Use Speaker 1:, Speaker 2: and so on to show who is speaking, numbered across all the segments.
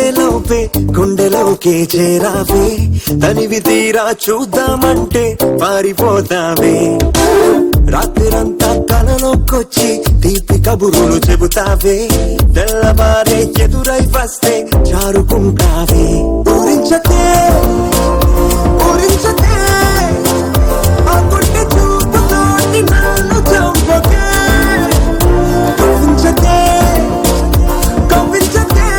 Speaker 1: తెరిచేలోపే గుండెలోకి చేరావే, తనివి తీరా చూద్దామంటే పారిపోతావే. రాత్రిరంతా కలలోకొచ్చి తీపి కబురులు చెబుతావే, తెల్లవారే ఎదురై వస్తే జారుకుంటావే. ఊరించతే ఊరించతే ఆ గుండె చూపుతోటి నన్ను చంపకే. కవ్వించతే కవ్వించతే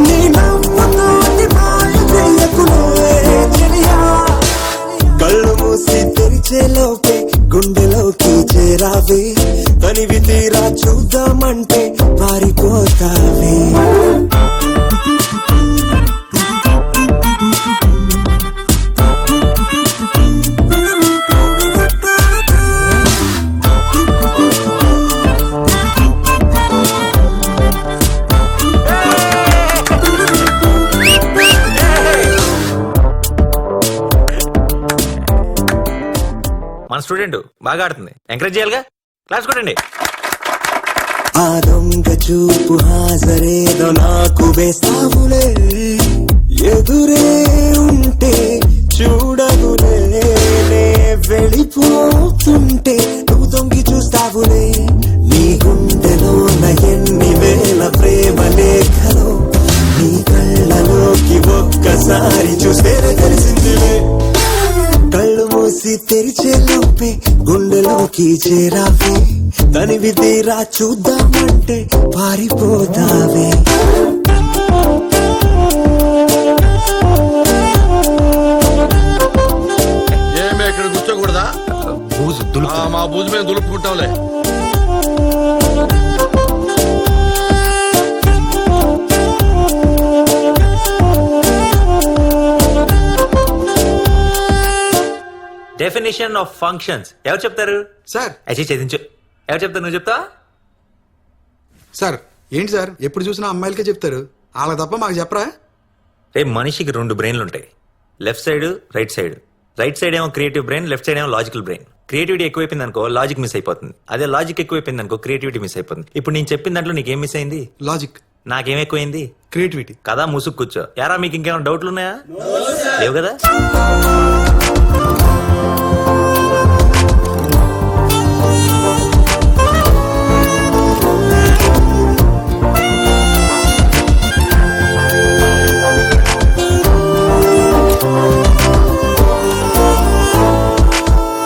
Speaker 1: నీ నవ్వుతోటి మాయ చెయ్యకులే చెలియా. కళ్ళు మూసి తెరిచేలోపే గుండెలోకి చేరావే, తనివి తీరా చూద్దామంటే పారిపోతావే.
Speaker 2: మన స్టూడెంట్ బాగా ఆడుతుంది, ఎంకరేజ్ చేయాలిగా. క్లాస్ కొట్టండి.
Speaker 1: ఆ దొంగ చూపు హాజరేదో నాకు వేస్తావులే, ఎదురే ఉంటే చూడవులే. వెళ్ళిపోతుంటే నువ్వు తొంగి చూస్తావులే. నీ గుండెలోన ఎన్ని వేల ప్రేమ లేఖలో నీ కళ్ళలోకి ఒక్కసారి చూస్తే తెలిసిందిలే. కళ్ళు మూసి తెరిచేలోపే గుండెలోకి చేరావే, తనివి తీరా చూద్దామంటే పారిపోతావే.
Speaker 3: ఏమే ఇక్కడ కూర్చోకూడదా? మా బూజు మేము దులుపుకుంటాంలే.
Speaker 2: డెఫినేషన్ ఆఫ్ ఫంక్షన్స్ ఎవరు చెప్తారు
Speaker 4: సార్?
Speaker 2: అచ్చి చదించు. ఎవరు చెప్తారు? నువ్వు చెప్తా.
Speaker 4: సార్ ఏంటి సార్ ఎప్పుడు చూసినా అమ్మాయిలకే చెప్తారు, వాళ్ళకి తప్ప మాకు చెప్పరా?
Speaker 2: రేపు మనిషికి 2 బ్రెయిన్లు ఉంటాయి, left side right side. Right side ఏమో క్రియేటివ్ బ్రెయిన్, లెఫ్ట్ సైడ్ ఏమో లాజికల్ బ్రెయిన్. క్రియేటివిటీ ఎక్కువైపోయింది అనుకో లాజిక్ మిస్ అయిపోతుంది, అదే లాజిక్ ఎక్కువైపోయింది అనుకో క్రియేటివిటీ మిస్ అయిపోతుంది. ఇప్పుడు నేను చెప్పిన దాంట్లో నీకేం మిస్ అయింది?
Speaker 4: లాజిక్.
Speaker 2: నాకేం ఎక్కువైంది?
Speaker 4: క్రియేటివిటీ.
Speaker 2: కదా ముసుగు కూర్చో. యారా మీకు ఇంకేమైనా డౌట్లు ఉన్నాయా? లేవు కదా.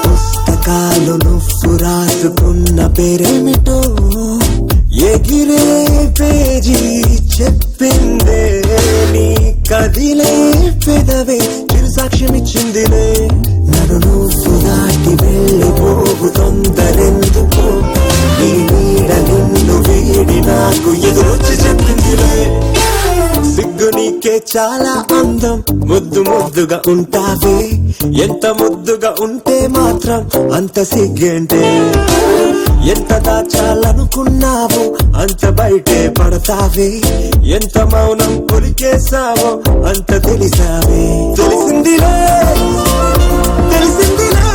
Speaker 1: పుస్తకాలు నువ్వు రాసుకున్న పేరేమిటో ఎగిరే పేజీ చెప్పిందే, నీ కదిలే పెదవే చిరు సాక్ష్యమిచ్చిందిలే. నన్ను నువ్వు దాటి వెళ్ళిపోవు తొందరెందుకో, నీ నీడ నిన్ను వీడి నాకు ఎదురొచ్చి చెప్పిందిలే. సిగ్గు నీకే చాలా అందం, ముద్దు ముద్దుగా ఉంటావే. ఎంత ముద్దుగా ఉంటే మాత్రం అంత సిగ్గేంటే. ఎంత దాచాలనుకున్నావో అంత బయటే పడతావే. ఎంత మౌనం పొలికేసావో అంత తెలిసావే. తెలిసిందిలే తెలిసిందిలే